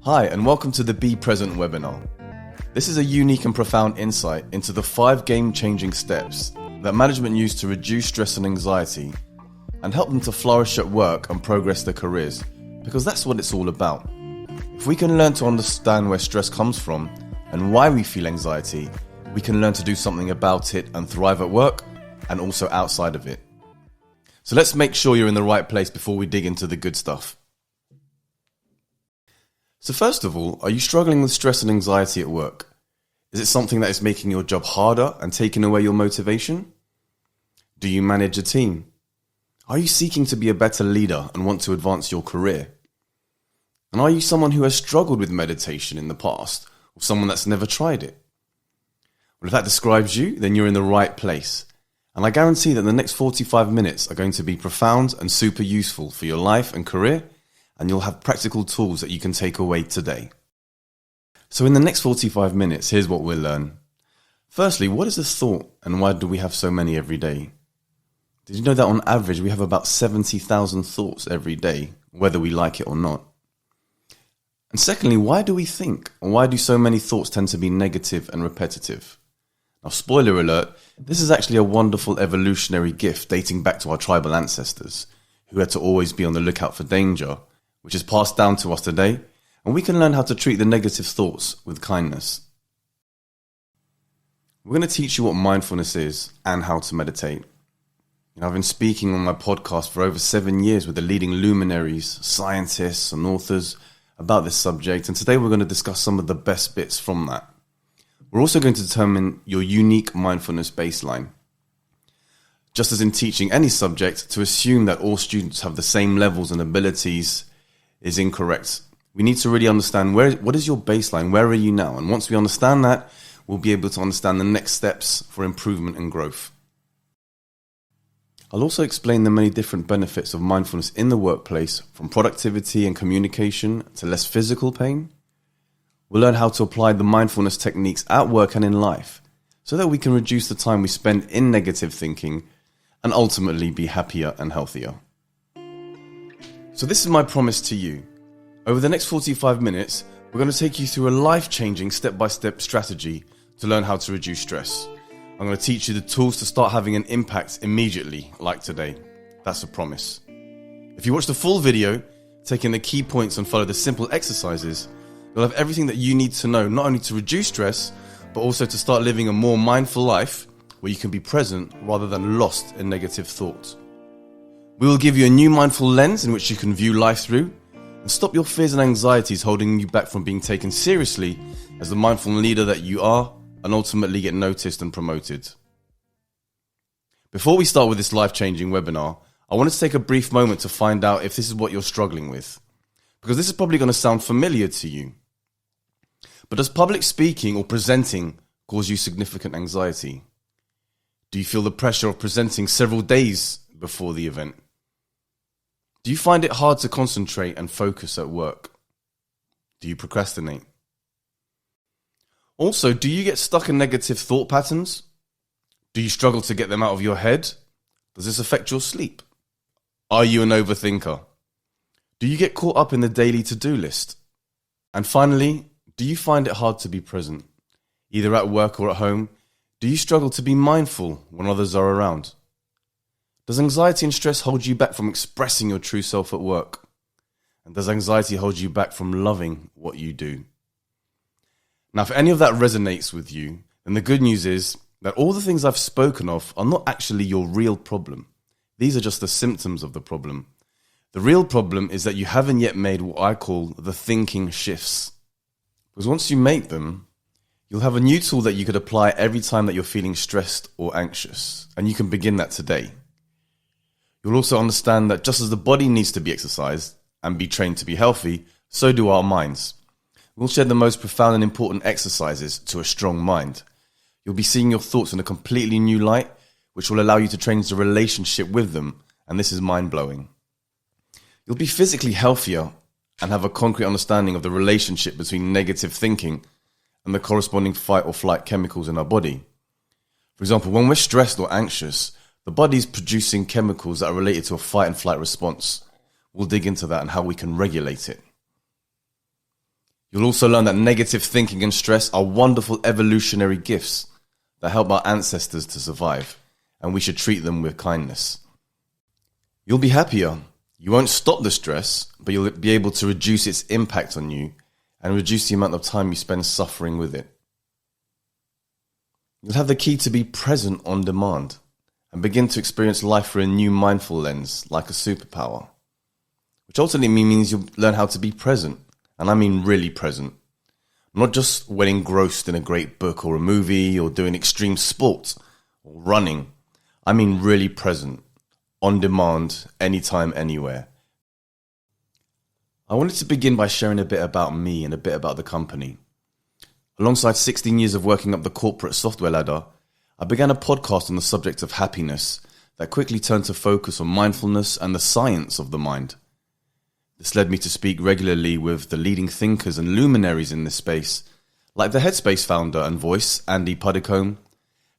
Hi, and welcome to the Be Present webinar. This is a unique and profound insight into the 5 game-changing steps that management use to reduce stress and anxiety and help them to flourish at work and progress their careers, because that's what it's all about. If we can learn to understand where stress comes from and why we feel anxiety, we can learn to do something about it and thrive at work and also outside of it. So let's make sure you're in the right place before we dig into the good stuff. So first of all, are you struggling with stress and anxiety at work? Is it something that is making your job harder and taking away your motivation? Do you manage a team? Are you seeking to be a better leader and want to advance your career? And are you someone who has struggled with meditation in the past, or someone that's never tried it? Well, if that describes you, then you're in the right place. And I guarantee that the next 45 minutes are going to be profound and super useful for your life and career, and you'll have practical tools that you can take away today. So in the next 45 minutes, here's what we'll learn. Firstly, what is a thought and why do we have so many every day? Did you know that on average we have about 70,000 thoughts every day, whether we like it or not? And secondly, why do we think? And why do so many thoughts tend to be negative and repetitive? Now, spoiler alert, this is actually a wonderful evolutionary gift dating back to our tribal ancestors, who had to always be on the lookout for danger, which is passed down to us today, and we can learn how to treat the negative thoughts with kindness. We're going to teach you what mindfulness is and how to meditate. I've been speaking on my podcast for over 7 years with the leading luminaries, scientists and authors about this subject, and today we're going to discuss some of the best bits from that. We're also going to determine your unique mindfulness baseline. Just as in teaching any subject, to assume that all students have the same levels and abilities is incorrect. We need to really understand what is your baseline, where are you now? And once we understand that, we'll be able to understand the next steps for improvement and growth. I'll also explain the many different benefits of mindfulness in the workplace, from productivity and communication to less physical pain. We'll learn how to apply the mindfulness techniques at work and in life, so that we can reduce the time we spend in negative thinking and ultimately be happier and healthier. So this is my promise to you. Over the next 45 minutes, we're going to take you through a life-changing step-by-step strategy to learn how to reduce stress. I'm going to teach you the tools to start having an impact immediately, like today. That's a promise. If you watch the full video, take in the key points and follow the simple exercises, you'll have everything that you need to know, not only to reduce stress, but also to start living a more mindful life where you can be present rather than lost in negative thoughts. We will give you a new mindful lens in which you can view life through and stop your fears and anxieties holding you back from being taken seriously as the mindful leader that you are and ultimately get noticed and promoted. Before we start with this life-changing webinar, I wanted to take a brief moment to find out if this is what you're struggling with, because this is probably going to sound familiar to you. But does public speaking or presenting cause you significant anxiety? Do you feel the pressure of presenting several days before the event? Do you find it hard to concentrate and focus at work? Do you procrastinate? Also, do you get stuck in negative thought patterns? Do you struggle to get them out of your head? Does this affect your sleep? Are you an overthinker? Do you get caught up in the daily to-do list? And finally, do you find it hard to be present? Either at work or at home, do you struggle to be mindful when others are around? Does anxiety and stress hold you back from expressing your true self at work? And does anxiety hold you back from loving what you do? Now, if any of that resonates with you, then the good news is that all the things I've spoken of are not actually your real problem. These are just the symptoms of the problem. The real problem is that you haven't yet made what I call the thinking shifts. Because once you make them, you'll have a new tool that you could apply every time that you're feeling stressed or anxious. And you can begin that today. You'll also understand that just as the body needs to be exercised and be trained to be healthy, so do our minds. We'll share the most profound and important exercises to a strong mind. You'll be seeing your thoughts in a completely new light, which will allow you to change the relationship with them, and this is mind-blowing. You'll be physically healthier and have a concrete understanding of the relationship between negative thinking and the corresponding fight or flight chemicals in our body. For example, when we're stressed or anxious, the body's producing chemicals that are related to a fight and flight response. We'll dig into that and how we can regulate it. You'll also learn that negative thinking and stress are wonderful evolutionary gifts that help our ancestors to survive, and we should treat them with kindness. You'll be happier. You won't stop the stress, but you'll be able to reduce its impact on you and reduce the amount of time you spend suffering with it. You'll have the key to be present on demand and begin to experience life through a new mindful lens, like a superpower, which ultimately means you'll learn how to be present, and I mean really present. Not just when engrossed in a great book or a movie or doing extreme sport or running. I mean really present, on demand, anytime, anywhere. I wanted to begin by sharing a bit about me and a bit about the company. Alongside 16 years of working up the corporate software ladder, I began a podcast on the subject of happiness that quickly turned to focus on mindfulness and the science of the mind. This led me to speak regularly with the leading thinkers and luminaries in this space, like the Headspace founder and voice, Andy Puddicombe,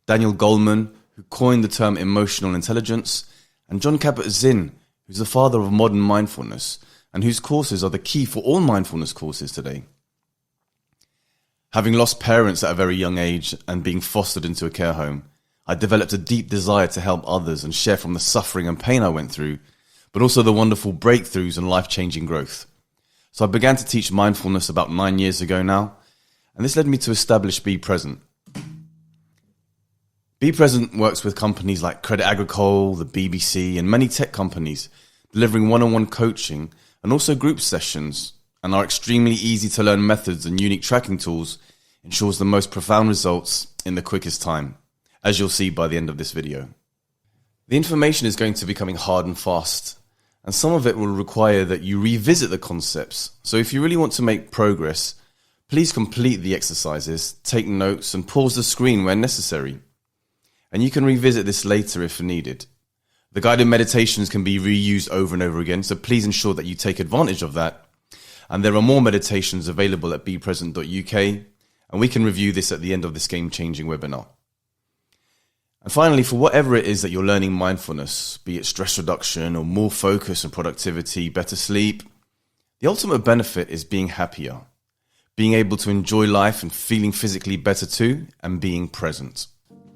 Daniel Goleman, who coined the term emotional intelligence, and Jon Kabat-Zinn, who's the father of modern mindfulness, and whose courses are the key for all mindfulness courses today. Having lost parents at a very young age and being fostered into a care home, I developed a deep desire to help others and share from the suffering and pain I went through, but also the wonderful breakthroughs and life-changing growth. So I began to teach mindfulness about 9 years ago now, and this led me to establish Be Present. Be Present works with companies like Credit Agricole, the BBC, and many tech companies, delivering one-on-one coaching and also group sessions, and our extremely easy-to-learn methods and unique tracking tools ensures the most profound results in the quickest time, as you'll see by the end of this video. The information is going to be coming hard and fast, and some of it will require that you revisit the concepts. So if you really want to make progress, please complete the exercises, take notes, and pause the screen where necessary. And you can revisit this later if needed. The guided meditations can be reused over and over again, so please ensure that you take advantage of that. And there are more meditations available at bepresent.uk, and we can review this at the end of this game-changing webinar. And finally, for whatever it is that you're learning mindfulness, be it stress reduction or more focus and productivity, better sleep, the ultimate benefit is being happier, being able to enjoy life and feeling physically better too, and being present.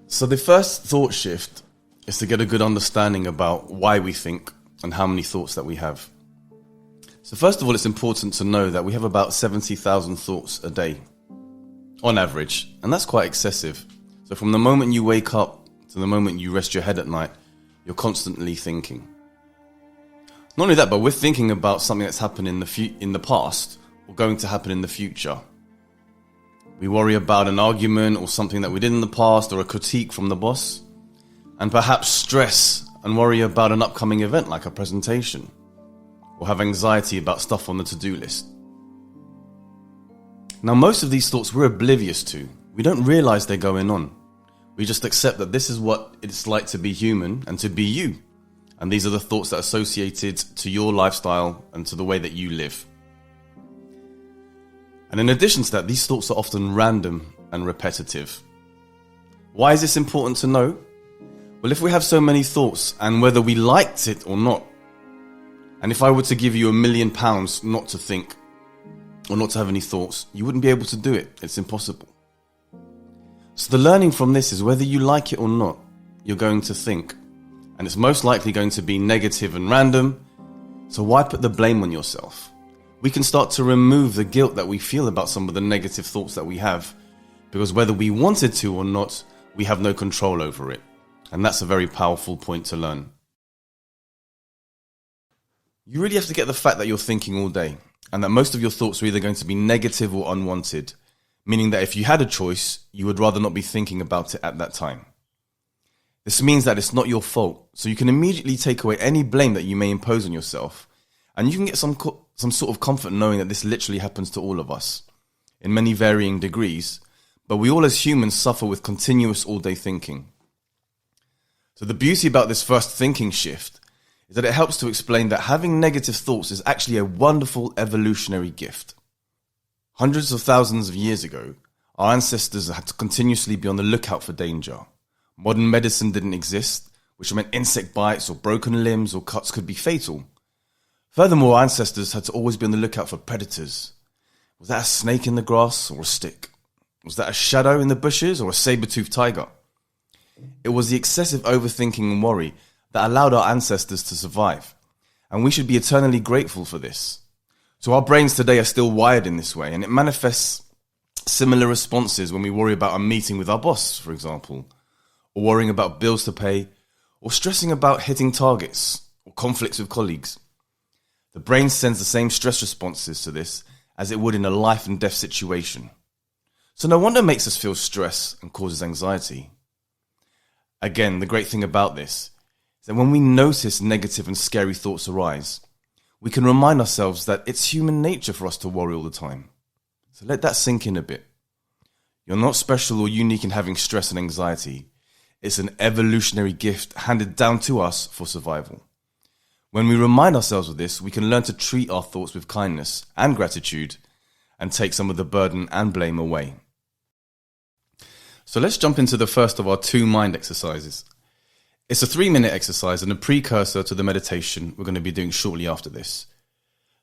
So the first thought shift is to get a good understanding about why we think and how many thoughts that we have. So first of all, it's important to know that we have about 70,000 thoughts a day, on average, and that's quite excessive. So from the moment you wake up to the moment you rest your head at night, you're constantly thinking. Not only that, but we're thinking about something that's happened in the past or going to happen in the future. We worry about an argument or something that we did in the past or a critique from the boss, and perhaps stress and worry about an upcoming event like a presentation, or have anxiety about stuff on the to-do list. Now, most of these thoughts we're oblivious to. We don't realize they're going on. We just accept that this is what it's like to be human and to be you. And these are the thoughts that are associated to your lifestyle and to the way that you live. And in addition to that, these thoughts are often random and repetitive. Why is this important to know? Well, if we have so many thoughts, and whether we liked it or not, and if I were to give you £1 million not to think or not to have any thoughts, you wouldn't be able to do it. It's impossible. So the learning from this is whether you like it or not, you're going to think. And it's most likely going to be negative and random. So why put the blame on yourself? We can start to remove the guilt that we feel about some of the negative thoughts that we have, because whether we wanted to or not, we have no control over it. And that's a very powerful point to learn. You really have to get the fact that you're thinking all day, and that most of your thoughts are either going to be negative or unwanted, meaning that if you had a choice, you would rather not be thinking about it at that time. This means that it's not your fault, so you can immediately take away any blame that you may impose on yourself, and you can get some sort of comfort knowing that this literally happens to all of us, in many varying degrees, but we all as humans suffer with continuous all-day thinking. So the beauty about this first thinking shift is that it helps to explain that having negative thoughts is actually a wonderful evolutionary gift. Hundreds of thousands of years ago, our ancestors had to continuously be on the lookout for danger. Modern medicine didn't exist, which meant insect bites or broken limbs or cuts could be fatal. Furthermore, our ancestors had to always be on the lookout for predators, Was that a snake in the grass or a stick? Was that a shadow in the bushes or a saber-toothed tiger? It was the excessive overthinking and worry that allowed our ancestors to survive, and we should be eternally grateful for this. So our brains today are still wired in this way, and it manifests similar responses when we worry about a meeting with our boss, for example, or worrying about bills to pay, or stressing about hitting targets, or conflicts with colleagues. The brain sends the same stress responses to this as it would in a life and death situation. So no wonder it makes us feel stress and causes anxiety. Again, the great thing about this is that when we notice negative and scary thoughts arise, we can remind ourselves that it's human nature for us to worry all the time. So let that sink in a bit. You're not special or unique in having stress and anxiety. It's an evolutionary gift handed down to us for survival. When we remind ourselves of this, we can learn to treat our thoughts with kindness and gratitude and take some of the burden and blame away. So let's jump into the first of our 2 mind exercises. It's a 3-minute exercise and a precursor to the meditation we're going to be doing shortly after this.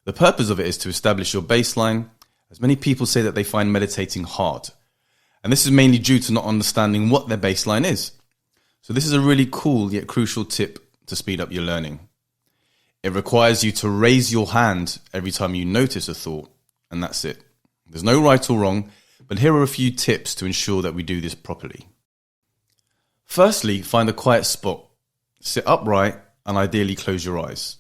The purpose of it is to establish your baseline, as many people say that they find meditating hard. And this is mainly due to not understanding what their baseline is. So this is a really cool yet crucial tip to speed up your learning. It requires you to raise your hand every time you notice a thought, and that's it. There's no right or wrong, but here are a few tips to ensure that we do this properly. Firstly, find a quiet spot. Sit upright and ideally close your eyes.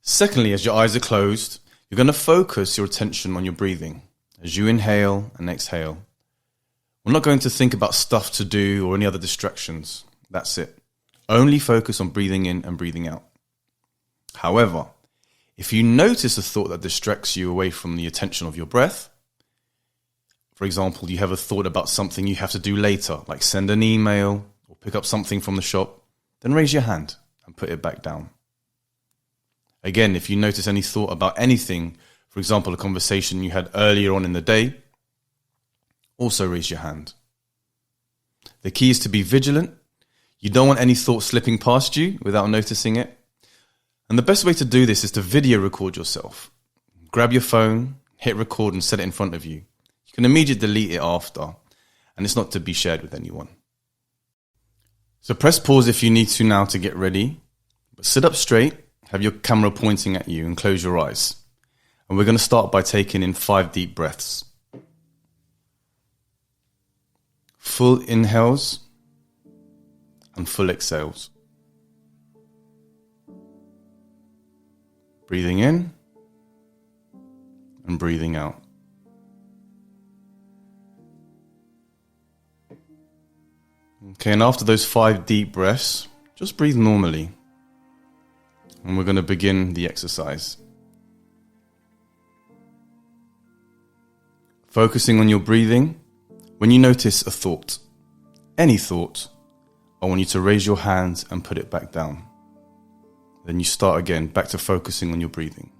Secondly, as your eyes are closed, you're going to focus your attention on your breathing as you inhale and exhale. We're not going to think about stuff to do or any other distractions. That's it. Only focus on breathing in and breathing out. However, if you notice a thought that distracts you away from the attention of your breath, for example, you have a thought about something you have to do later, like send an email or pick up something from the shop, then raise your hand and put it back down. Again, if you notice any thought about anything, for example, a conversation you had earlier on in the day, also raise your hand. The key is to be vigilant. You don't want any thought slipping past you without noticing it. And the best way to do this is to video record yourself. Grab your phone, hit record and set it in front of you. You can immediately delete it after, and it's not to be shared with anyone. So press pause if you need to now to get ready, but sit up straight, have your camera pointing at you and close your eyes. And we're going to start by taking in 5 deep breaths. Full inhales and full exhales. Breathing in and breathing out. Okay, and after those 5 deep breaths, just breathe normally. And we're going to begin the exercise. Focusing on your breathing, when you notice a thought, any thought, I want you to raise your hands and put it back down. Then you start again, back to focusing on your breathing.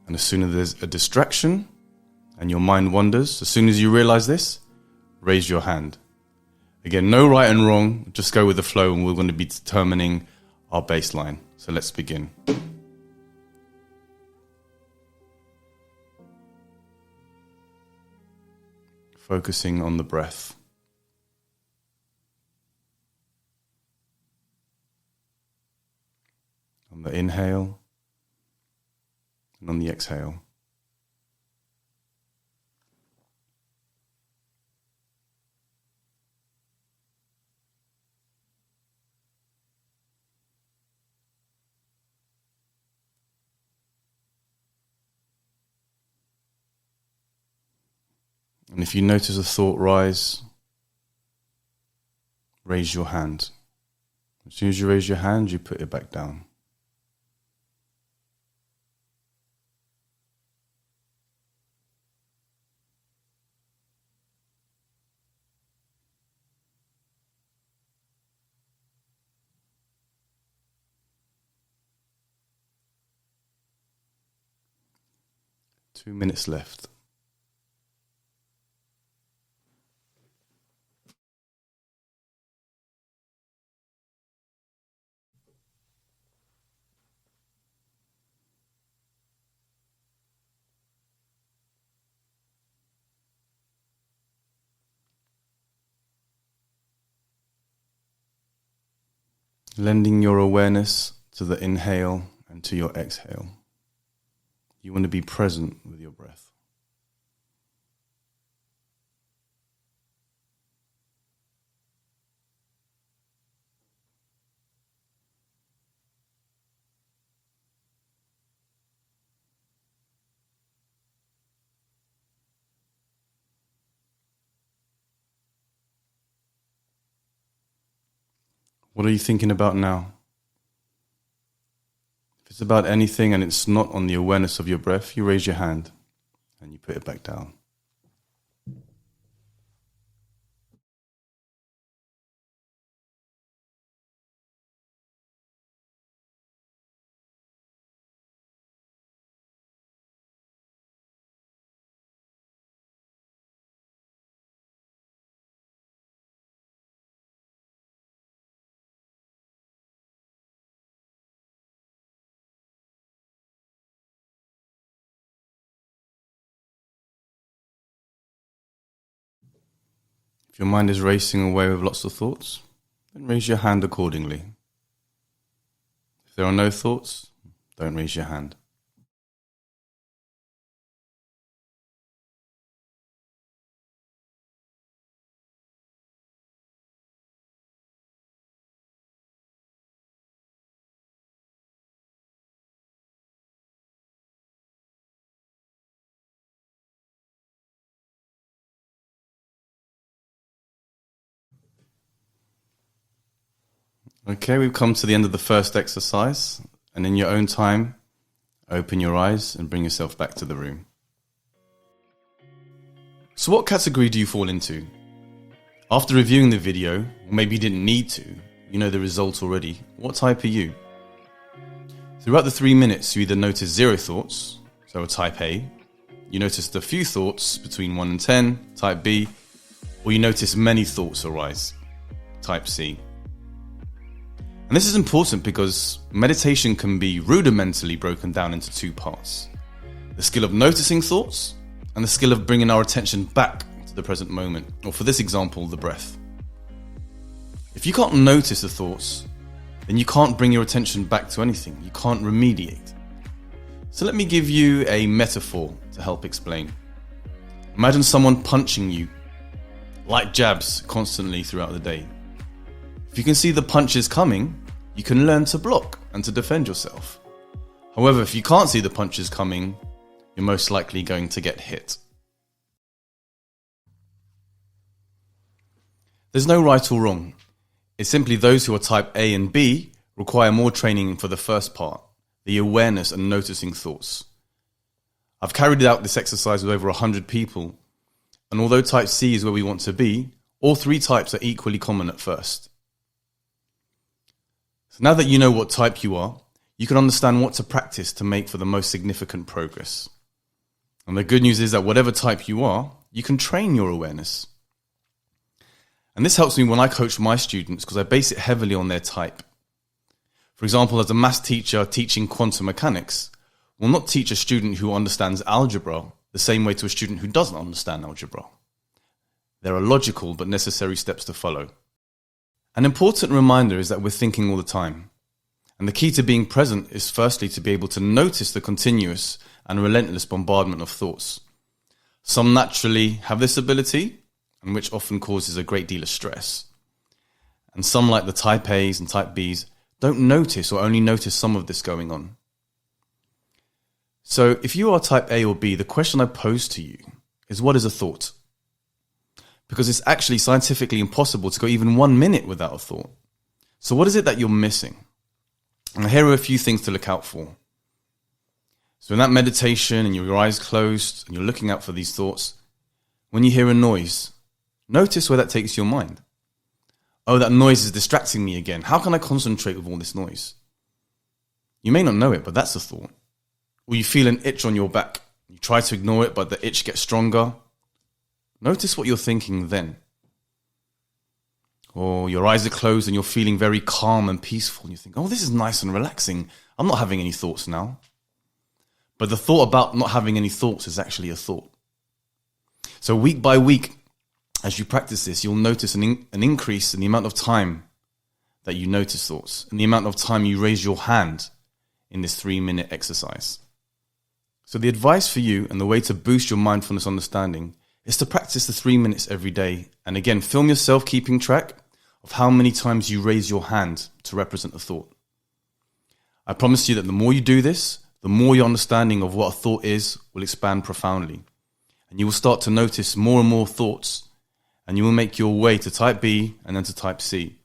And as soon as there's a distraction and your mind wanders, as soon as you realize this, raise your hand. Again, no right and wrong, just go with the flow and we're going to be determining our baseline. So let's begin. Focusing on the breath. On the inhale and on the exhale. And if you notice a thought rise, raise your hand. As soon as you raise your hand, you put it back down. Two minutes left. Lending your awareness to the inhale and to your exhale. You want to be present with your breath. What are you thinking about now? If it's about anything and it's not on the awareness of your breath, you raise your hand and you put it back down. If your mind is racing away with lots of thoughts, then raise your hand accordingly. If there are no thoughts, don't raise your hand. Okay, we've come to the end of the first exercise, and in your own time, open your eyes and bring yourself back to the room. So what category do you fall into? After reviewing the video, or maybe you didn't need to, you know the result already, what type are you? Throughout the 3 minutes, you either notice 0 thoughts, so a type A, you noticed a few thoughts between 1 and 10, type B, or you notice many thoughts arise, type C. And this is important because meditation can be rudimentarily broken down into 2 parts. The skill of noticing thoughts and the skill of bringing our attention back to the present moment, or for this example, the breath. If you can't notice the thoughts, then you can't bring your attention back to anything. You can't remediate. So let me give you a metaphor to help explain. Imagine someone punching you, light jabs constantly throughout the day. If you can see the punches coming, you can learn to block and to defend yourself. However, if you can't see the punches coming, you're most likely going to get hit. There's no right or wrong. It's simply those who are type A and B require more training for the first part, the awareness and noticing thoughts. I've carried out this exercise with over 100 people, and although type C is where we want to be, all 3 types are equally common at first. So now that you know what type you are, you can understand what to practice to make for the most significant progress. And the good news is that whatever type you are, you can train your awareness. And this helps me when I coach my students because I base it heavily on their type. For example, as a maths teacher teaching quantum mechanics will not teach a student who understands algebra the same way to a student who doesn't understand algebra. There are logical but necessary steps to follow. An important reminder is that we're thinking all the time. And the key to being present is firstly to be able to notice the continuous and relentless bombardment of thoughts. Some naturally have this ability, and which often causes a great deal of stress. And some, like the type A's and type B's, don't notice or only notice some of this going on. So if you are type A or B, the question I pose to you is, what is a thought? Because it's actually scientifically impossible to go even 1 minute without a thought. So what is it that you're missing? And here are a few things to look out for. So in that meditation and your eyes closed and you're looking out for these thoughts, when you hear a noise, notice where that takes your mind. Oh, that noise is distracting me again. How can I concentrate with all this noise? You may not know it, but that's a thought. Or you feel an itch on your back. You try to ignore it, but the itch gets stronger. Notice what you're thinking then. Or your eyes are closed and you're feeling very calm and peaceful. And you think, oh, this is nice and relaxing. I'm not having any thoughts now. But the thought about not having any thoughts is actually a thought. So week by week, as you practice this, you'll notice an increase in the amount of time that you notice thoughts and the amount of time you raise your hand in this 3-minute exercise. So the advice for you and the way to boost your mindfulness understanding is to practice the 3 minutes every day. And again, film yourself keeping track of how many times you raise your hand to represent a thought. I promise you that the more you do this, the more your understanding of what a thought is will expand profoundly. And you will start to notice more and more thoughts, and you will make your way to type B and then to type C.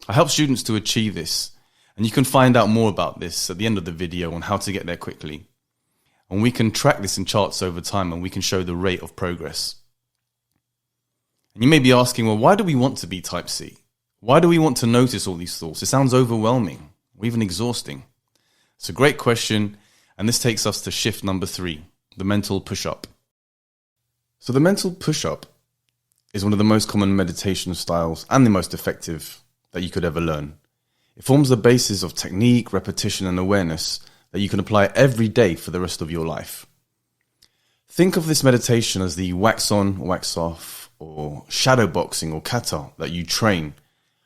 I help students to achieve this, and you can find out more about this at the end of the video on how to get there quickly. And we can track this in charts over time, and we can show the rate of progress. And you may be asking, well, why do we want to be type C? Why do we want to notice all these thoughts? It sounds overwhelming or even exhausting. It's a great question, and this takes us to shift number 3, the mental push-up. So the mental push-up is one of the most common meditation styles and the most effective that you could ever learn. It forms the basis of technique, repetition, and awareness that you can apply every day for the rest of your life. Think of this meditation as the wax on, wax off, or shadow boxing or kata that you train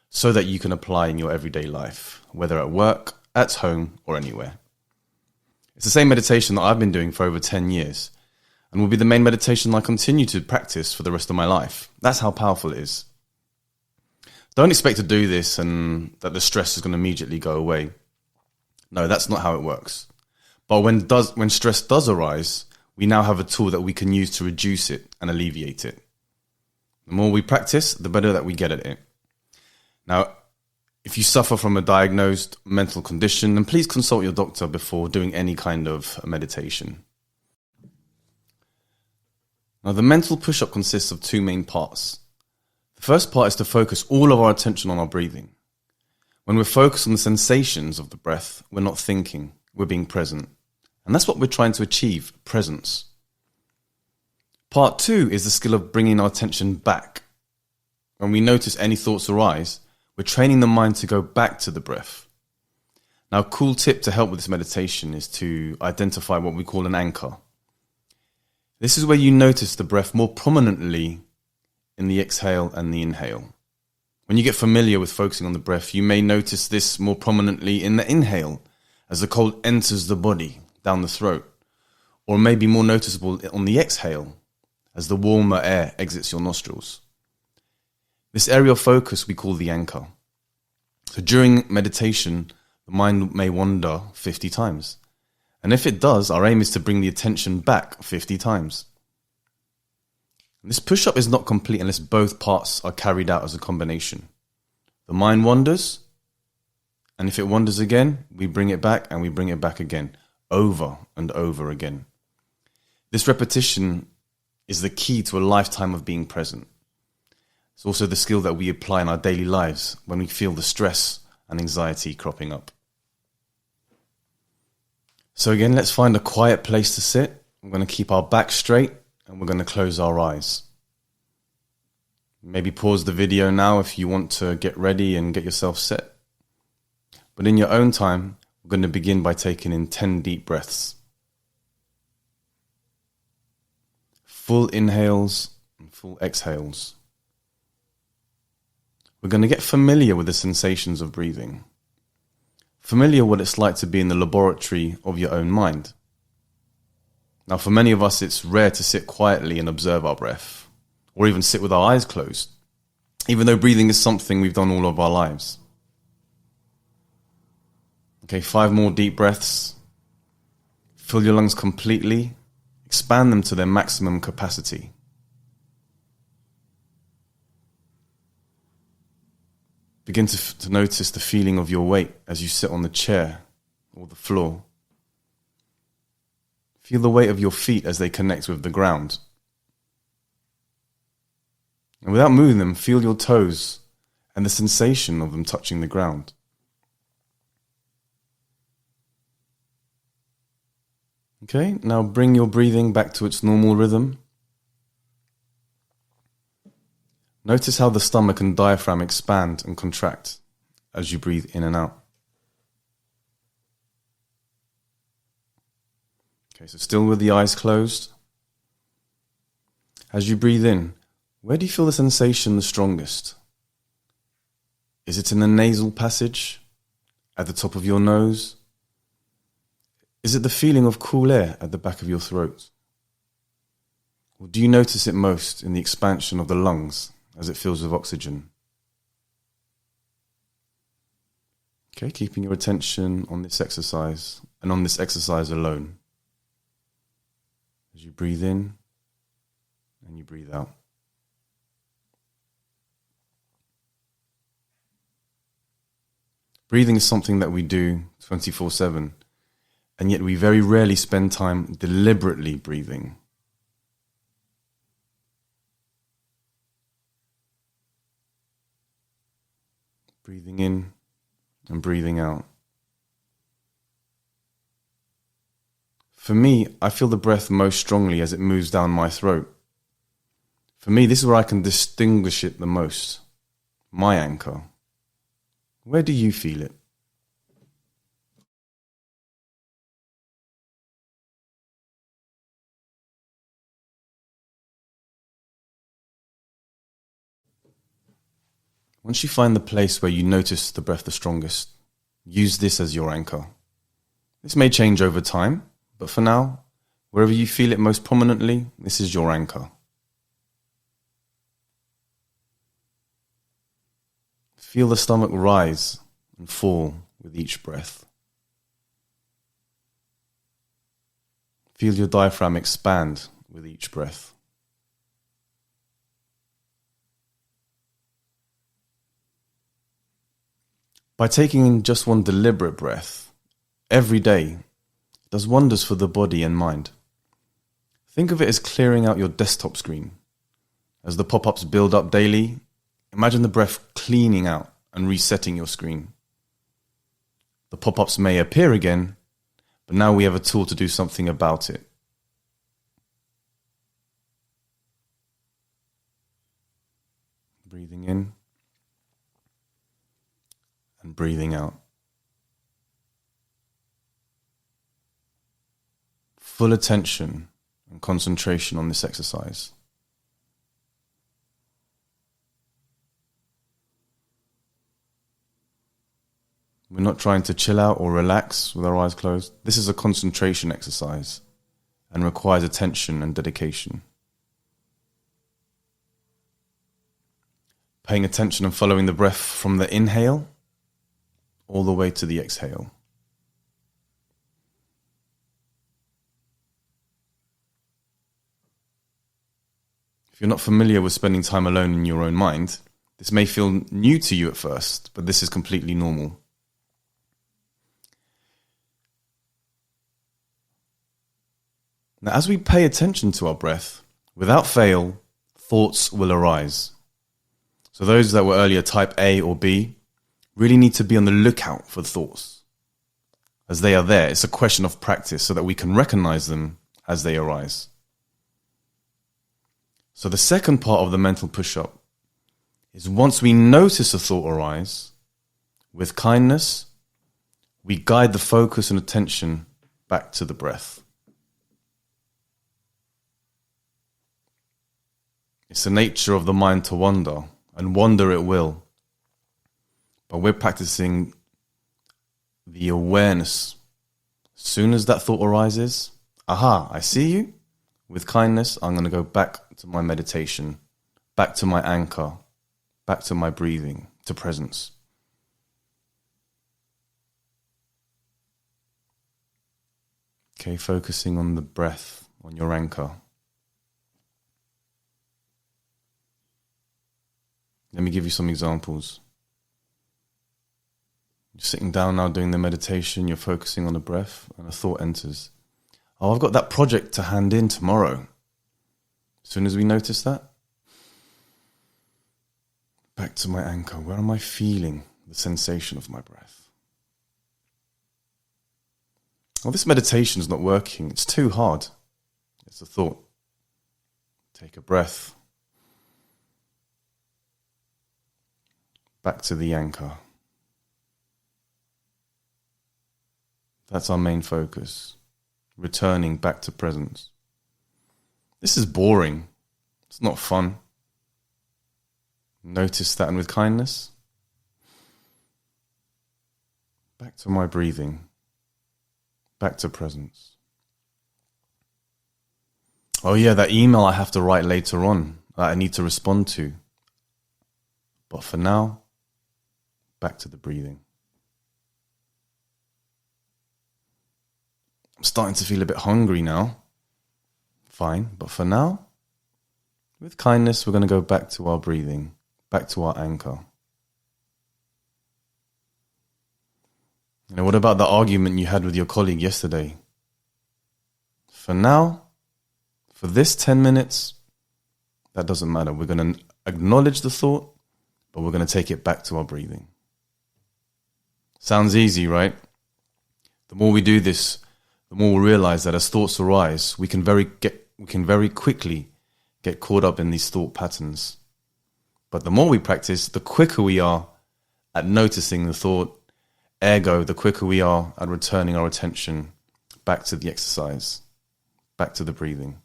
so that you can apply in your everyday life, whether at work, at home, or anywhere. It's the same meditation that I've been doing for over 10 years and will be the main meditation I continue to practice for the rest of my life. That's how powerful it is. Don't expect to do this and that the stress is going to immediately go away. No, that's not how it works. But when stress does arise, we now have a tool that we can use to reduce it and alleviate it. The more we practice, the better that we get at it. Now, if you suffer from a diagnosed mental condition, then please consult your doctor before doing any kind of meditation. Now, the mental push-up consists of 2 main parts. The first part is to focus all of our attention on our breathing. When we're focused on the sensations of the breath, we're not thinking, we're being present. And that's what we're trying to achieve, presence. Part 2 is the skill of bringing our attention back. When we notice any thoughts arise, we're training the mind to go back to the breath. Now, a cool tip to help with this meditation is to identify what we call an anchor. This is where you notice the breath more prominently in the exhale and the inhale. When you get familiar with focusing on the breath, you may notice this more prominently in the inhale as the cold enters the body down the throat, or maybe more noticeable on the exhale as the warmer air exits your nostrils. This area of focus we call the anchor. So during meditation, the mind may wander 50 times. And if it does, our aim is to bring the attention back 50 times. This push-up is not complete unless both parts are carried out as a combination. The mind wanders, and if it wanders again, we bring it back and we bring it back again, over and over again. This repetition is the key to a lifetime of being present. It's also the skill that we apply in our daily lives when we feel the stress and anxiety cropping up. So again, let's find a quiet place to sit. We're going to keep our back straight and we're going to close our eyes. Maybe pause the video now if you want to get ready and get yourself set. But in your own time, we're going to begin by taking in 10 deep breaths. Full inhales and full exhales. We're going to get familiar with the sensations of breathing. Familiar what it's like to be in the laboratory of your own mind. Now, for many of us, it's rare to sit quietly and observe our breath, or even sit with our eyes closed, even though breathing is something we've done all of our lives. Okay, 5 more deep breaths. Fill your lungs completely. Expand them to their maximum capacity. Begin to notice the feeling of your weight as you sit on the chair or the floor. Feel the weight of your feet as they connect with the ground. And without moving them, feel your toes and the sensation of them touching the ground. Okay, now bring your breathing back to its normal rhythm. Notice how the stomach and diaphragm expand and contract as you breathe in and out. Okay, so still with the eyes closed. As you breathe in, where do you feel the sensation the strongest? Is it in the nasal passage? At the top of your nose? Is it the feeling of cool air at the back of your throat? Or do you notice it most in the expansion of the lungs as it fills with oxygen? Okay, keeping your attention on this exercise and on this exercise alone. As you breathe in and you breathe out. Breathing is something that we do 24/7, and yet we very rarely spend time deliberately breathing. Breathing in and breathing out. For me, I feel the breath most strongly as it moves down my throat. For me, this is where I can distinguish it the most. My anchor. Where do you feel it? Once you find the place where you notice the breath the strongest, use this as your anchor. This may change over time, but for now, wherever you feel it most prominently, this is your anchor. Feel the stomach rise and fall with each breath. Feel your diaphragm expand with each breath. By taking in just one deliberate breath every day, it does wonders for the body and mind. Think of it as clearing out your desktop screen. As the pop-ups build up daily, imagine the breath cleaning out and resetting your screen. The pop-ups may appear again, but now we have a tool to do something about it. Breathing in and breathing out. Full attention and concentration on this exercise. We're not trying to chill out or relax with our eyes closed. This is a concentration exercise and requires attention and dedication. Paying attention and following the breath from the inhale all the way to the exhale. If you're not familiar with spending time alone in your own mind, this may feel new to you at first, but this is completely normal. Now, as we pay attention to our breath, without fail, thoughts will arise. So those that were earlier type A or B really need to be on the lookout for thoughts. As they are there, it's a question of practice so that we can recognize them as they arise. So the second part of the mental push-up is once we notice a thought arise, with kindness, we guide the focus and attention back to the breath. It's the nature of the mind to wander, and wander it will. But we're practicing the awareness. As soon as that thought arises, aha, I see you. With kindness, I'm going to go back to my meditation, back to my anchor, back to my breathing, to presence. Okay, focusing on the breath, on your anchor. Let me give you some examples. You're sitting down now doing the meditation, you're focusing on the breath, and a thought enters. Oh, I've got that project to hand in tomorrow. As soon as we notice that, back to my anchor. Where am I feeling the sensation of my breath? Well, this meditation is not working. It's too hard. It's a thought. Take a breath. Back to the anchor. That's our main focus. Returning back to presence. This is boring. It's not fun. Notice that, and with kindness, Back to my breathing. Back to presence. Oh yeah, that email I have to write later on that I need to respond to. But for now, back to the breathing. I'm starting to feel a bit hungry now. Fine, but for now, with kindness, we're going to go back to our breathing, back to our anchor. What about the argument you had with your colleague yesterday? For now, for this 10 minutes, that doesn't matter. We're going to acknowledge the thought, but we're going to take it back to our breathing. Sounds easy, right? The more we do this, the more we realize that as thoughts arise, we can very quickly get caught up in these thought patterns. But the more we practice, the quicker we are at noticing the thought. Ergo, the quicker we are at returning our attention back to the exercise, back to the breathing.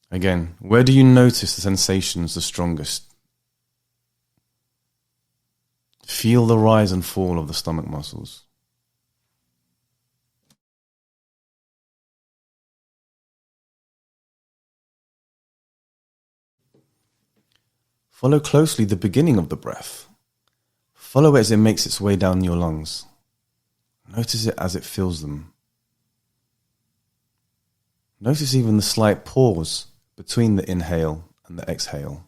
Again, where do you notice the sensations the strongest? Feel the rise and fall of the stomach muscles. Follow closely the beginning of the breath. Follow it as it makes its way down your lungs. Notice it as it fills them. Notice even the slight pause between the inhale and the exhale.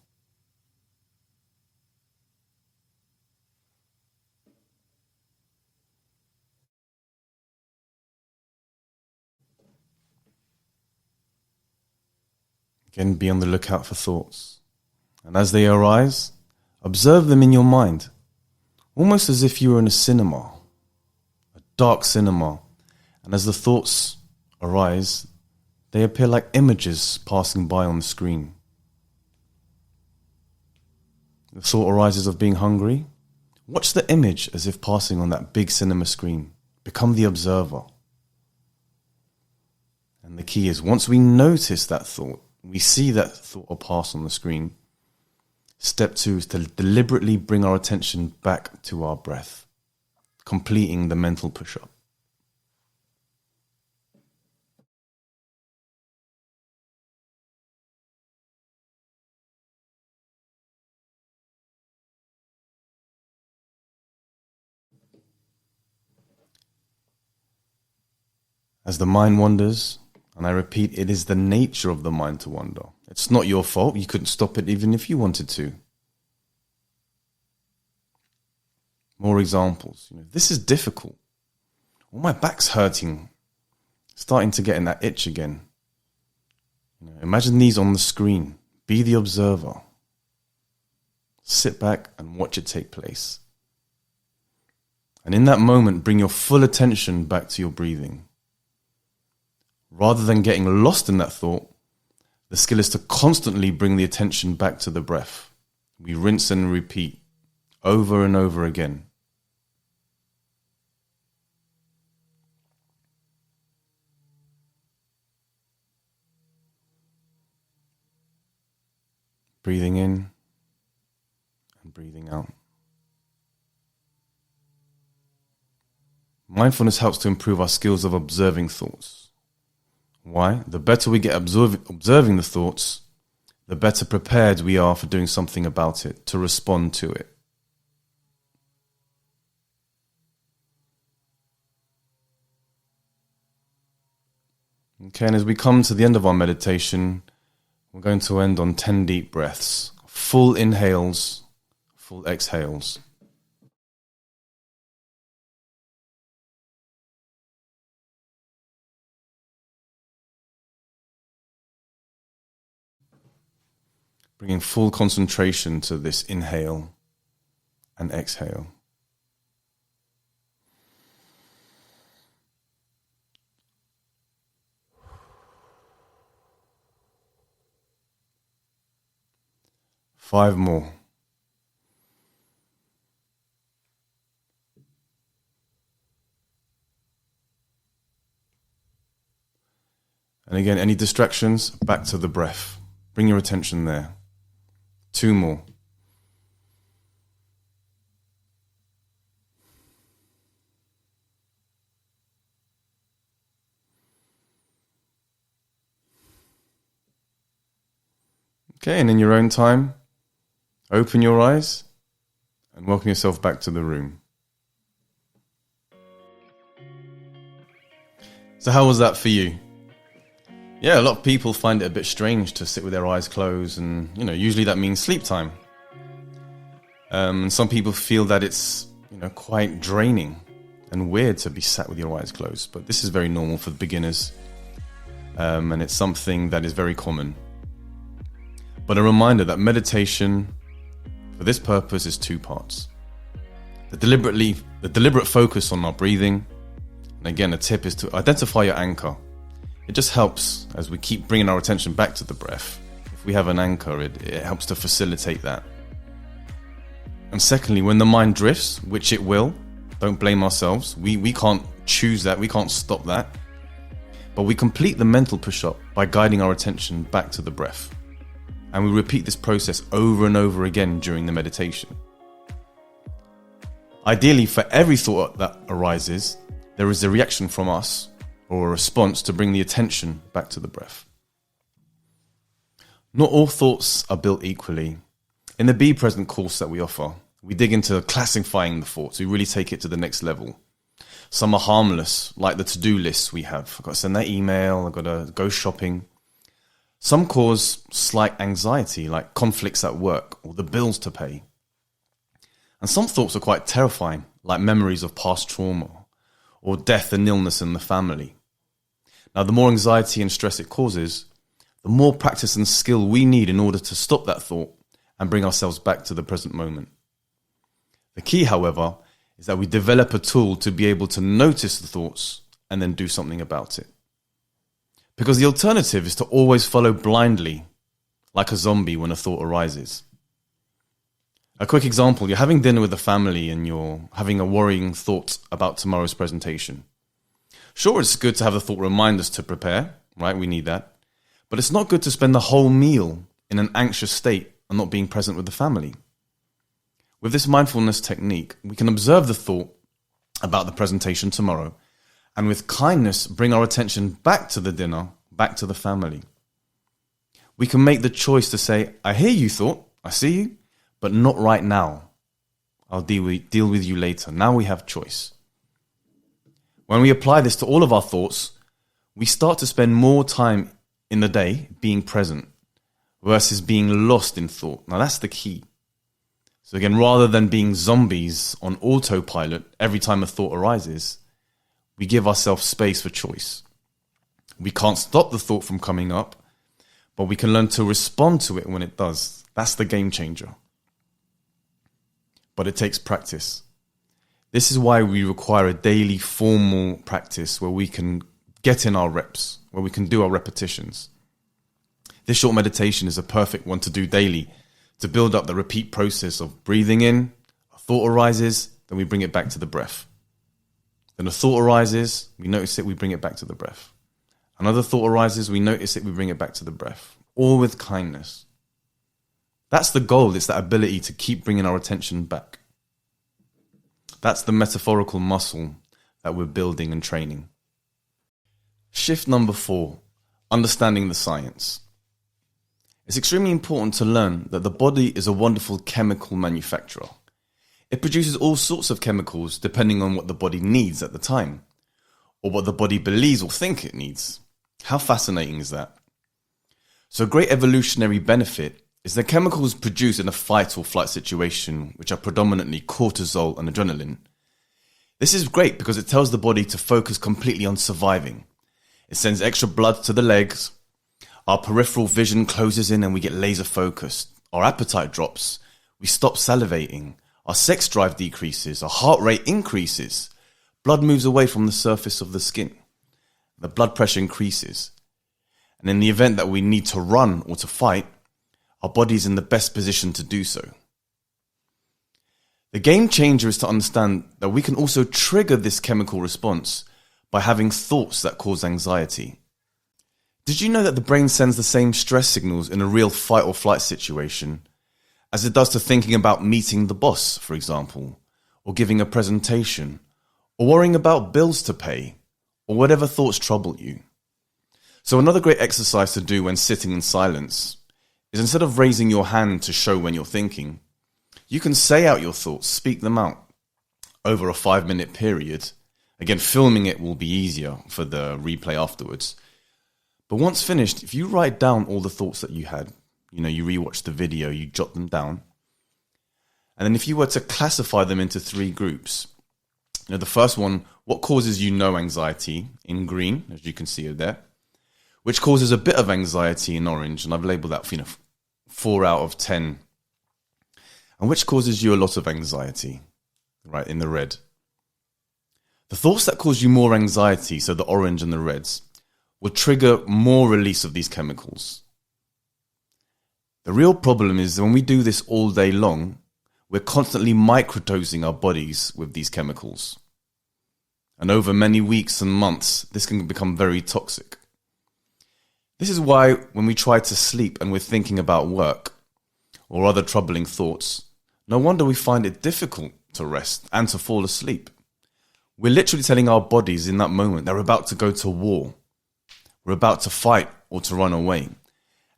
Again, be on the lookout for thoughts. And as they arise, observe them in your mind, almost as if you were in a cinema, a dark cinema. And as the thoughts arise, they appear like images passing by on the screen. The thought arises of being hungry. Watch the image as if passing on that big cinema screen. Become the observer. And the key is, once we notice that thought, we see that thought pass on the screen, step 2 is to deliberately bring our attention back to our breath, completing the mental push-up. As the mind wanders, and I repeat, it is the nature of the mind to wander. It's not your fault. You couldn't stop it even if you wanted to. More examples. This is difficult. Oh, my back's hurting. Starting to get in that itch again. Imagine these on the screen. Be the observer. Sit back and watch it take place. And in that moment, bring your full attention back to your breathing. Rather than getting lost in that thought, the skill is to constantly bring the attention back to the breath. We rinse and repeat over and over again. Breathing in and breathing out. Mindfulness helps to improve our skills of observing thoughts. Why? The better we get observing the thoughts, the better prepared we are for doing something about it, to respond to it. Okay, and as we come to the end of our meditation, we're going to end on 10 deep breaths. Full inhales, full exhales. Bringing full concentration to this inhale and exhale. Five more. And again, any distractions, back to the breath. Bring your attention there. 2 more. Okay, and in your own time, open your eyes and welcome yourself back to the room. So how was that for you? Yeah, a lot of people find it a bit strange to sit with their eyes closed, and usually that means sleep time. And some people feel that it's quite draining and weird to be sat with your eyes closed, but this is very normal for beginners, and it's something that is very common. But a reminder that meditation for this purpose is two parts. The deliberate focus on our breathing, and again, a tip is to identify your anchor. It just helps as we keep bringing our attention back to the breath. If we have an anchor, it helps to facilitate that. And secondly, when the mind drifts, which it will, don't blame ourselves. We can't choose that. We can't stop that. But we complete the mental push-up by guiding our attention back to the breath. And we repeat this process over and over again during the meditation. Ideally, for every thought that arises, there is a reaction from us or a response to bring the attention back to the breath. Not all thoughts are built equally. In the Be Present course that we offer, we dig into classifying the thoughts. We really take it to the next level. Some are harmless, like the to-do lists we have. I've got to send that email, I've got to go shopping. Some cause slight anxiety, like conflicts at work or the bills to pay. And some thoughts are quite terrifying, like memories of past trauma or death and illness in the family. Now, the more anxiety and stress it causes, the more practice and skill we need in order to stop that thought and bring ourselves back to the present moment. The key, however, is that we develop a tool to be able to notice the thoughts and then do something about it. Because the alternative is to always follow blindly, like a zombie when a thought arises. A quick example, you're having dinner with the family and you're having a worrying thought about tomorrow's presentation. Sure, it's good to have the thought remind us to prepare, right? We need that. But it's not good to spend the whole meal in an anxious state and not being present with the family. With this mindfulness technique, we can observe the thought about the presentation tomorrow and with kindness bring our attention back to the dinner, back to the family. We can make the choice to say, I hear you thought, I see you, but not right now. I'll deal with you later. Now we have choice. When we apply this to all of our thoughts, we start to spend more time in the day being present versus being lost in thought. Now that's the key. So again, rather than being zombies on autopilot every time a thought arises, we give ourselves space for choice. We can't stop the thought from coming up, but we can learn to respond to it when it does. That's the game changer. But it takes practice. This is why we require a daily formal practice where we can get in our reps, where we can do our repetitions. This short meditation is a perfect one to do daily, to build up the repeat process of breathing in, a thought arises, then we bring it back to the breath. Then a thought arises, we notice it, we bring it back to the breath. Another thought arises, we notice it, we bring it back to the breath. All with kindness. That's the goal, it's that ability to keep bringing our attention back. That's the metaphorical muscle that we're building and training. Shift number 4, understanding the science. It's extremely important to learn that the body is a wonderful chemical manufacturer. It produces all sorts of chemicals depending on what the body needs at the time, or what the body believes or thinks it needs. How fascinating is that? So a great evolutionary benefit is the chemicals produced in a fight or flight situation, which are predominantly cortisol and adrenaline. This is great because it tells the body to focus completely on surviving. It sends extra blood to the legs. Our peripheral vision closes in and we get laser focused. Our appetite drops. We stop salivating. Our sex drive decreases. Our heart rate increases. Blood moves away from the surface of the skin. The blood pressure increases. And in the event that we need to run or to fight, our body is in the best position to do so. The game changer is to understand that we can also trigger this chemical response by having thoughts that cause anxiety. Did you know that the brain sends the same stress signals in a real fight or flight situation as it does to thinking about meeting the boss, for example, or giving a presentation, or worrying about bills to pay, or whatever thoughts trouble you? So another great exercise to do when sitting in silence is instead of raising your hand to show when you're thinking, you can say out your thoughts, speak them out over a 5-minute period. Again, filming it will be easier for the replay afterwards. But once finished, if you write down all the thoughts that you had, you rewatch the video, you jot them down. And then if you were to classify them into 3 groups, the first one, what causes you no anxiety in green, as you can see it there, which causes a bit of anxiety in orange, and I've labeled that 4 out of 10, and which causes you a lot of anxiety, right, in the red. The thoughts that cause you more anxiety, so the orange and the reds, will trigger more release of these chemicals. The real problem is when we do this all day long, we're constantly microdosing our bodies with these chemicals. And over many weeks and months, this can become very toxic. This is why when we try to sleep and we're thinking about work or other troubling thoughts, no wonder we find it difficult to rest and to fall asleep. We're literally telling our bodies in that moment they're about to go to war. We're about to fight or to run away.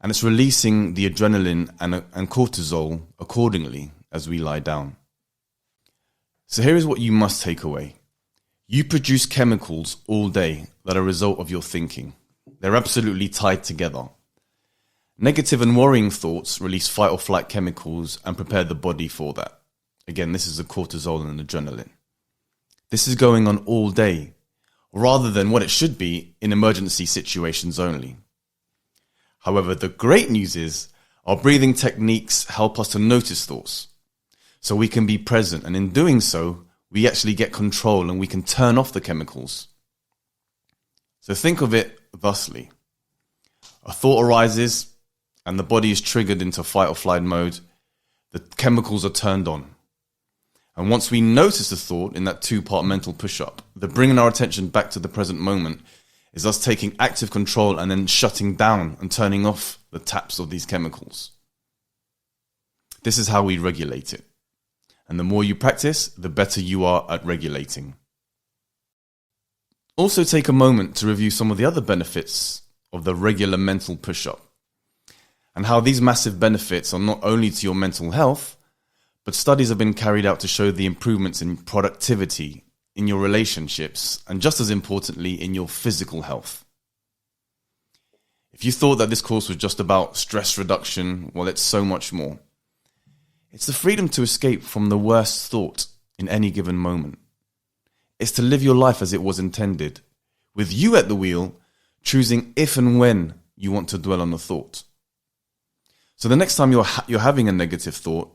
And it's releasing the adrenaline and cortisol accordingly as we lie down. So here is what you must take away. You produce chemicals all day that are a result of your thinking. They're absolutely tied together. Negative and worrying thoughts release fight or flight chemicals and prepare the body for that. Again, this is the cortisol and adrenaline. This is going on all day, rather than what it should be in emergency situations only. However, the great news is our breathing techniques help us to notice thoughts, so we can be present, and in doing so, we actually get control and we can turn off the chemicals. So think of it thusly. A thought arises and the body is triggered into fight or flight mode. The chemicals are turned on. And once we notice the thought in that 2-part mental push-up, the bringing our attention back to the present moment is us taking active control and then shutting down and turning off the taps of these chemicals. This is how we regulate it. And the more you practice, the better you are at regulating. Also take a moment to review some of the other benefits of the regular mental push-up and how these massive benefits are not only to your mental health, but studies have been carried out to show the improvements in productivity, in your relationships, and just as importantly, in your physical health. If you thought that this course was just about stress reduction, well, it's so much more. It's the freedom to escape from the worst thought in any given moment. It's to live your life as it was intended, with you at the wheel, choosing if and when you want to dwell on a thought. So the next time you're having a negative thought,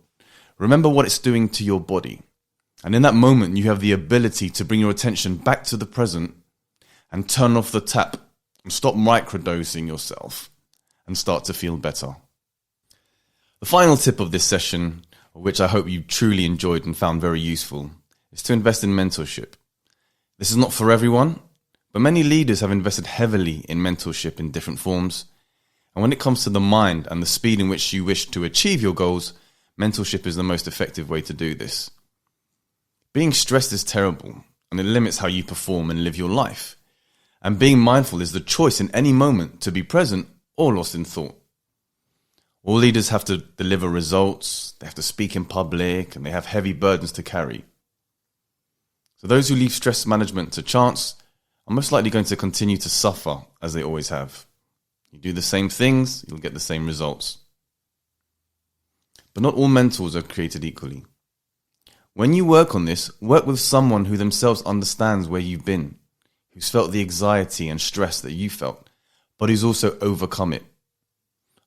remember what it's doing to your body. And in that moment, you have the ability to bring your attention back to the present and turn off the tap and stop microdosing yourself and start to feel better. The final tip of this session, which I hope you truly enjoyed and found very useful, is to invest in mentorship. This is not for everyone, but many leaders have invested heavily in mentorship in different forms. And when it comes to the mind and the speed in which you wish to achieve your goals, mentorship is the most effective way to do this. Being stressed is terrible, and it limits how you perform and live your life. And being mindful is the choice in any moment to be present or lost in thought. All leaders have to deliver results, they have to speak in public, and they have heavy burdens to carry. So those who leave stress management to chance are most likely going to continue to suffer as they always have. You do the same things, you'll get the same results. But not all mentors are created equally. When you work on this, work with someone who themselves understands where you've been, who's felt the anxiety and stress that you felt, but who's also overcome it.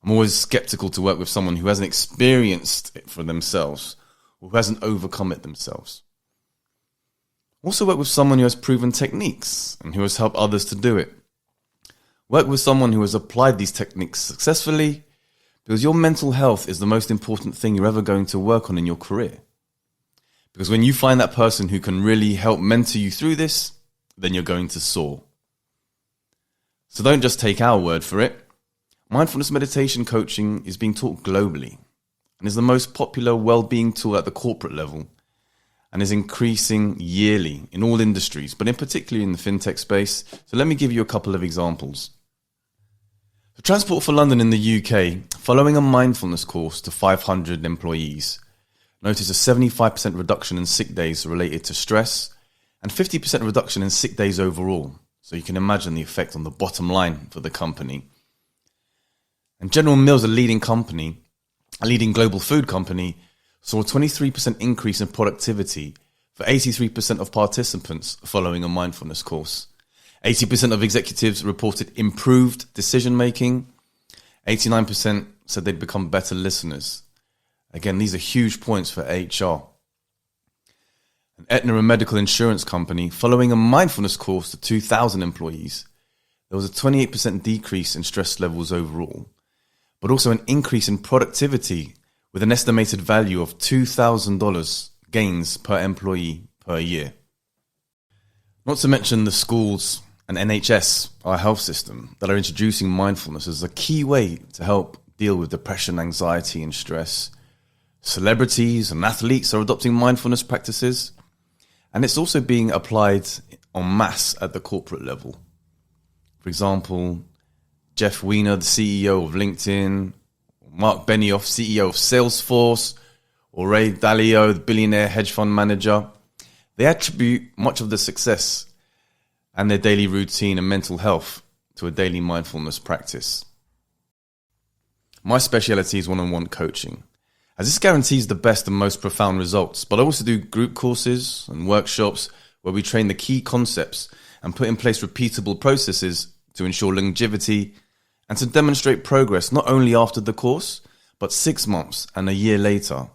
I'm always skeptical to work with someone who hasn't experienced it for themselves or who hasn't overcome it themselves. Also work with someone who has proven techniques and who has helped others to do it. Work with someone who has applied these techniques successfully, because your mental health is the most important thing you're ever going to work on in your career. Because when you find that person who can really help mentor you through this, then you're going to soar. So don't just take our word for it. Mindfulness meditation coaching is being taught globally and is the most popular well-being tool at the corporate level and is increasing yearly in all industries, but in particular in the fintech space. So let me give you a couple of examples. The Transport for London in the UK following a mindfulness course to 500 employees, noticed a 75% reduction in sick days related to stress and 50% reduction in sick days overall. So you can imagine the effect on the bottom line for the company. And General Mills, a leading global food company, saw a 23% increase in productivity for 83% of participants following a mindfulness course. 80% of executives reported improved decision-making. 89% said they'd become better listeners. Again, these are huge points for HR. An Aetna, a medical insurance company, following a mindfulness course to 2,000 employees, there was a 28% decrease in stress levels overall, but also an increase in productivity with an estimated value of $2,000 gains per employee per year. Not to mention the schools and NHS, our health system, that are introducing mindfulness as a key way to help deal with depression, anxiety, and stress. Celebrities and athletes are adopting mindfulness practices, and it's also being applied en masse at the corporate level. For example, Jeff Weiner, the CEO of LinkedIn, Mark Benioff, CEO of Salesforce, or Ray Dalio, the billionaire hedge fund manager, they attribute much of the success and their daily routine and mental health to a daily mindfulness practice. My speciality is one-on-one coaching, as this guarantees the best and most profound results, but I also do group courses and workshops where we train the key concepts and put in place repeatable processes to ensure longevity and to demonstrate progress not only after the course, but 6 months and a year later.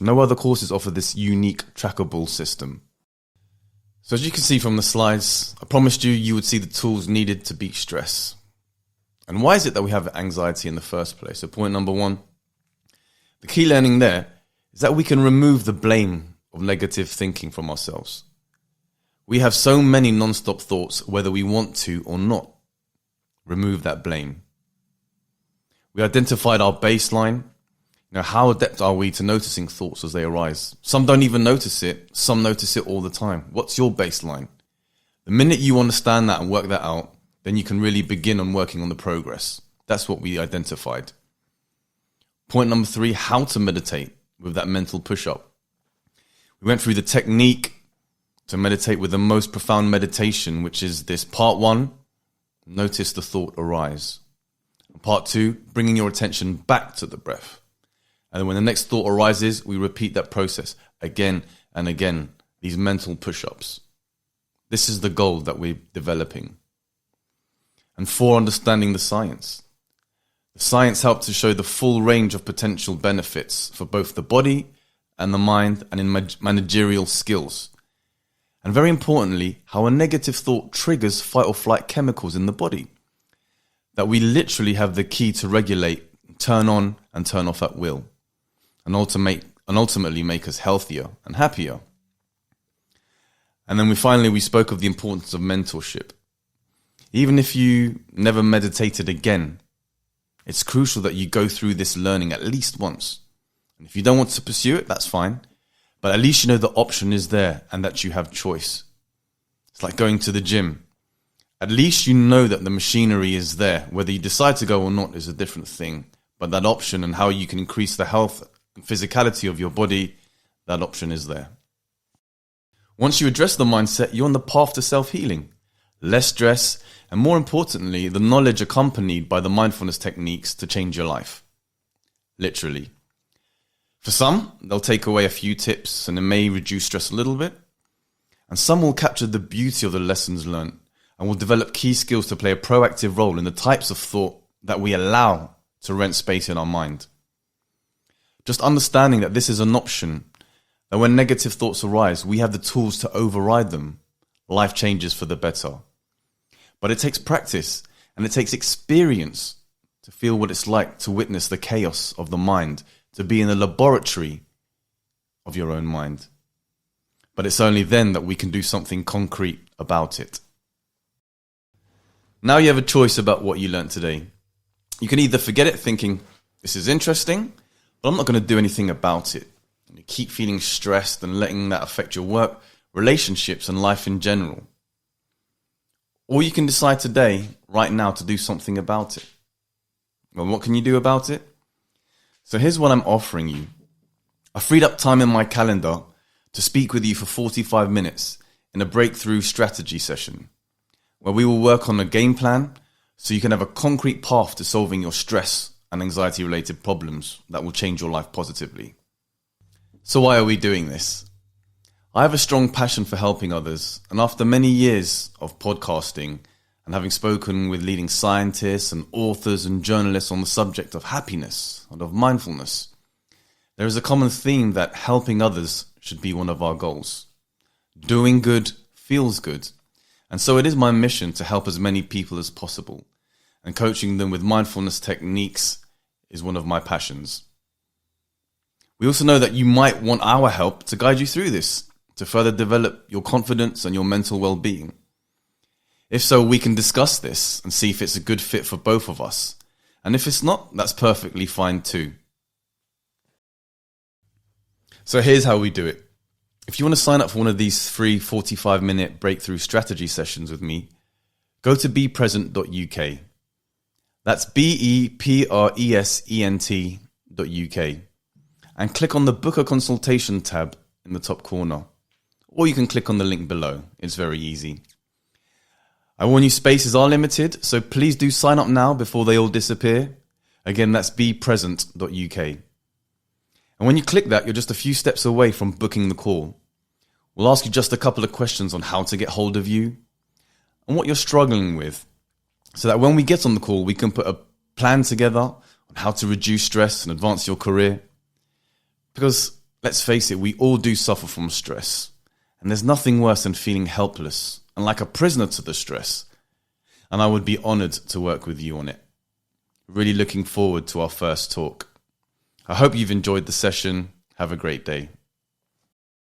No other courses offer this unique trackable system. So as you can see from the slides, I promised you would see the tools needed to beat stress. And why is it that we have anxiety in the first place? So point number 1, the key learning there is that we can remove the blame of negative thinking from ourselves. We have so many non-stop thoughts, whether we want to or not. Remove that blame. We identified our baseline. How adept are we to noticing thoughts as they arise? Some don't even notice it. Some notice it all the time. What's your baseline? The minute you understand that and work that out, then you can really begin on working on the progress. That's what we identified. Point number 3, how to meditate with that mental push-up. We went through the technique to meditate with the most profound meditation, which is this part 1, notice the thought arise. Part 2, bringing your attention back to the breath. And then when the next thought arises, we repeat that process again and again, these mental push-ups. This is the goal that we're developing. And 4, understanding the science. The science helped to show the full range of potential benefits for both the body and the mind and in managerial skills. And very importantly, how a negative thought triggers fight or flight chemicals in the body. That we literally have the key to regulate, turn on and turn off at will. And ultimately make us healthier and happier. And then we spoke of the importance of mentorship. Even if you never meditated again, it's crucial that you go through this learning at least once. And if you don't want to pursue it, that's fine. But at least you know the option is there and that you have choice. It's like going to the gym. At least you know that the machinery is there. Whether you decide to go or not is a different thing. But that option and how you can increase the health and physicality of your body, that option is there. Once you address the mindset, you're on the path to self-healing. Less stress, and more importantly, the knowledge accompanied by the mindfulness techniques to change your life. Literally. For some, they'll take away a few tips and it may reduce stress a little bit. And some will capture the beauty of the lessons learned and will develop key skills to play a proactive role in the types of thought that we allow to rent space in our mind. Just understanding that this is an option, that when negative thoughts arise, we have the tools to override them. Life changes for the better. But it takes practice and it takes experience to feel what it's like to witness the chaos of the mind, to be in the laboratory of your own mind. But it's only then that we can do something concrete about it. Now you have a choice about what you learned today. You can either forget it thinking, this is interesting, but I'm not going to do anything about it. And you keep feeling stressed and letting that affect your work, relationships, and life in general. Or you can decide today, right now, to do something about it. Well, what can you do about it? So here's what I'm offering you. I freed up time in my calendar to speak with you for 45 minutes in a breakthrough strategy session, where we will work on a game plan so you can have a concrete path to solving your stress and anxiety related problems that will change your life positively. So why are we doing this? I have a strong passion for helping others, and after many years of podcasting and having spoken with leading scientists and authors and journalists on the subject of happiness and of mindfulness, there is a common theme that helping others should be one of our goals. Doing good feels good, and so it is my mission to help as many people as possible, and coaching them with mindfulness techniques is one of my passions. We also know that you might want our help to guide you through this, to further develop your confidence and your mental well-being. If so, we can discuss this and see if it's a good fit for both of us. And if it's not, that's perfectly fine too. So here's how we do it. If you want to sign up for one of these free 45-minute breakthrough strategy sessions with me, go to bepresent.uk. That's bepresent.uk. And click on the Book a Consultation tab in the top corner. Or you can click on the link below. It's very easy. I warn you, spaces are limited, so please do sign up now before they all disappear. Again, that's bepresent.uk. And when you click that, you're just a few steps away from booking the call. We'll ask you just a couple of questions on how to get hold of you and what you're struggling with, so that when we get on the call, we can put a plan together on how to reduce stress and advance your career. Because, let's face it, we all do suffer from stress. And there's nothing worse than feeling helpless and like a prisoner to the stress. And I would be honoured to work with you on it. Really looking forward to our first talk. I hope you've enjoyed the session. Have a great day.